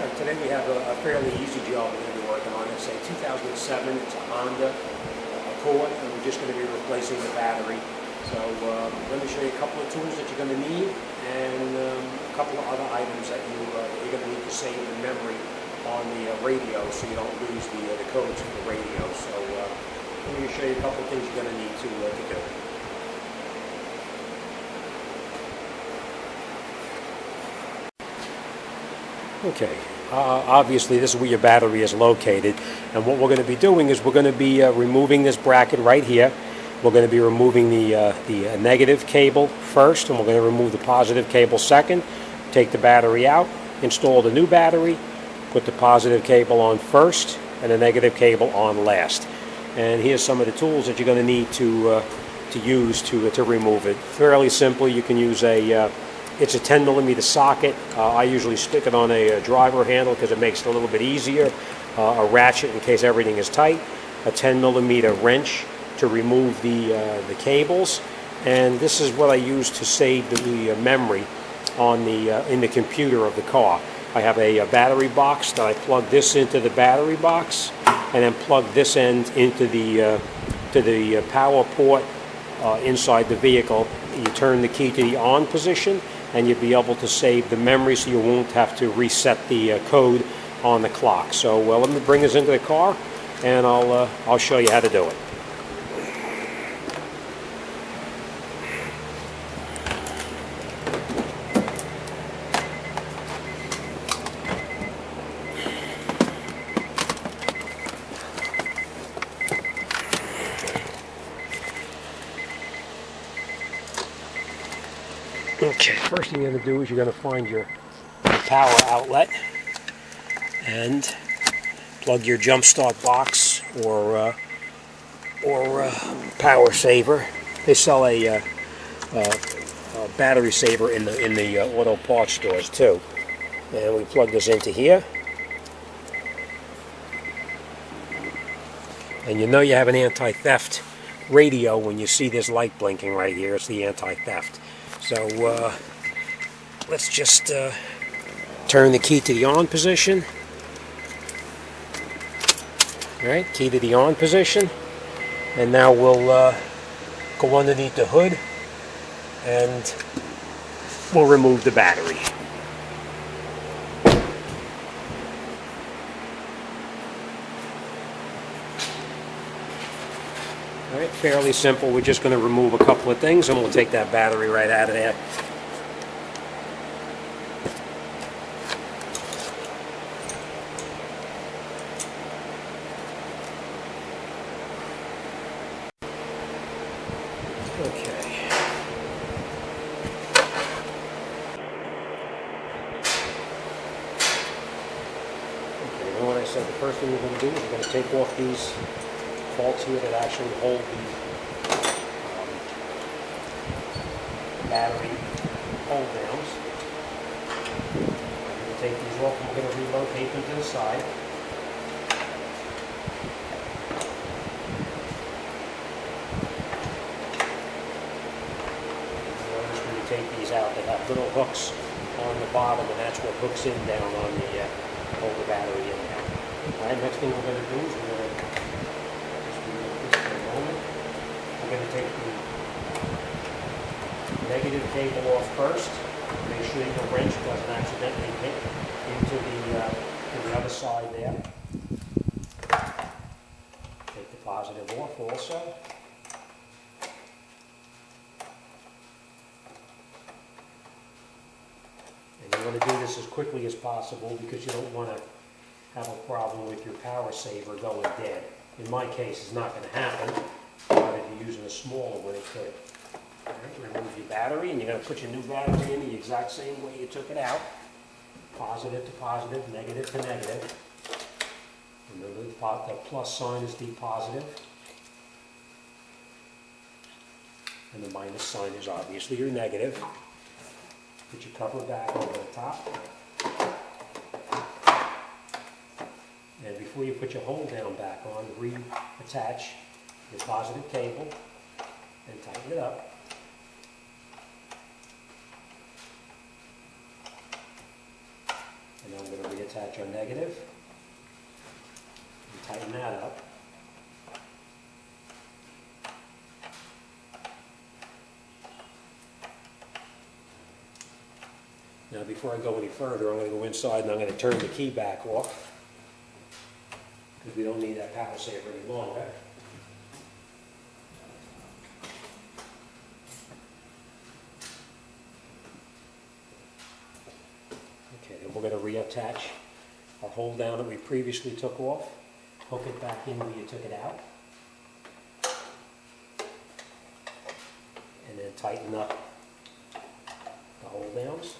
Today we have a fairly easy job we're going to be working on. It's a 2007, it's a Honda Accord, and we're just going to be replacing the battery. So I'm going to show you a couple of tools that you're going to need, and a couple of other items that you're going to need to save in memory on the radio so you don't lose the codes for the radio. So I'm going to show you a couple of things you're going to need to do. Okay, obviously this is where your battery is located, and what we're going to be doing is we're going to be removing this bracket right here. We're going to be removing the negative cable first, and we're going to remove the positive cable second. Take the battery out, install the new battery, put the positive cable on first, and the negative cable on last. And here's some of the tools that you're going to need to use to remove it. Fairly simple. You can use it's a 10mm socket. I usually stick it on a driver handle because it makes it a little bit easier. A ratchet in case everything is tight. A 10mm wrench to remove the cables. And this is what I use to save the memory on in the computer of the car. I have a battery box that I plug this into the battery box, and then plug this end into the power port inside the vehicle. You turn the key to the on position, and you'll be able to save the memory so you won't have to reset the code on the clock. So let me bring this into the car, and I'll show you how to do it. Okay, first thing you're going to do is you're going to find your power outlet and plug your jump start box or power saver. They sell a battery saver in the auto parts stores too. And we plug this into here. And you know you have an anti-theft radio when you see this light blinking right here. It's the anti-theft. So let's just turn the key to the on position. All right, key to the on position. And now we'll go underneath the hood and we'll remove the battery. All right, fairly simple. We're just going to remove a couple of things and we'll take that battery right out of there. Okay. Okay, you know what I said? The first thing we're going to do is we're going to take off these bolts here that actually hold the battery hold downs. We're going to take these off and we're going to relocate them to the side. We're just going to take these out. They have little hooks on the bottom, and that's what hooks in down on the hold the battery in there. All right, next thing we're going to do is we're going to take the negative cable off first. Make sure your wrench doesn't accidentally hit into the other side there. Take the positive off also. And you want to do this as quickly as possible because you don't want to have a problem with your power saver going dead. In my case, it's not going to happen. But if you're using a smaller one, it could. All right, remove your battery, and you're going to put your new battery in the exact same way you took it out. Positive to positive, negative to negative. Remember, the plus sign is the positive. And the minus sign is obviously your negative. Put your cover back over the top. And before you put your hold down back on, reattach your positive cable and tighten it up. And now I'm going to reattach our negative and tighten that up. Now before I go any further, I'm going to go inside and I'm going to turn the key back off because we don't need that power saver any longer. Okay, then we're going to reattach our hold down that we previously took off, hook it back in where you took it out, and then tighten up the hold downs.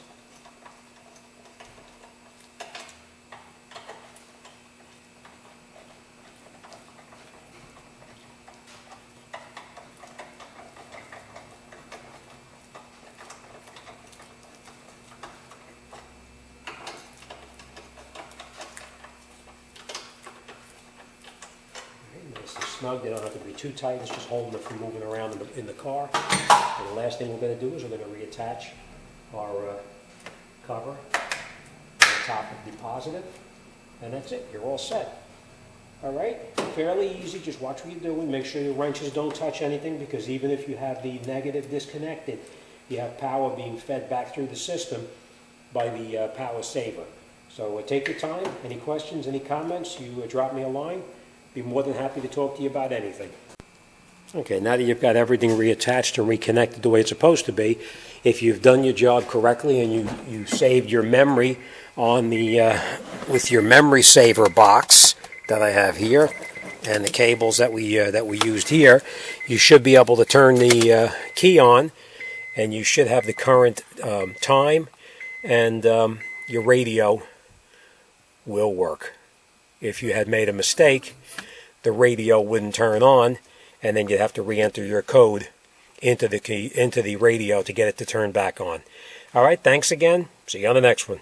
Nice and snug. They don't have to be too tight. It's just holding it from moving around in the car. And the last thing we're going to do is we're going to reattach our cover on the top of the positive. And that's it. You're all set. All right? Fairly easy. Just watch what you're doing. Make sure your wrenches don't touch anything, because even if you have the negative disconnected, you have power being fed back through the system by the power saver. So take your time. Any questions, any comments, you drop me a line. Be more than happy to talk to you about anything. Okay, now that you've got everything reattached and reconnected the way it's supposed to be, if you've done your job correctly and you saved your memory on the with your memory saver box that I have here and the cables that we used here, you should be able to turn the key on, and you should have the current time, and your radio will work. If you had made a mistake, the radio wouldn't turn on, and then you'd have to re-enter your code into the radio to get it to turn back on. All right, thanks again. See you on the next one.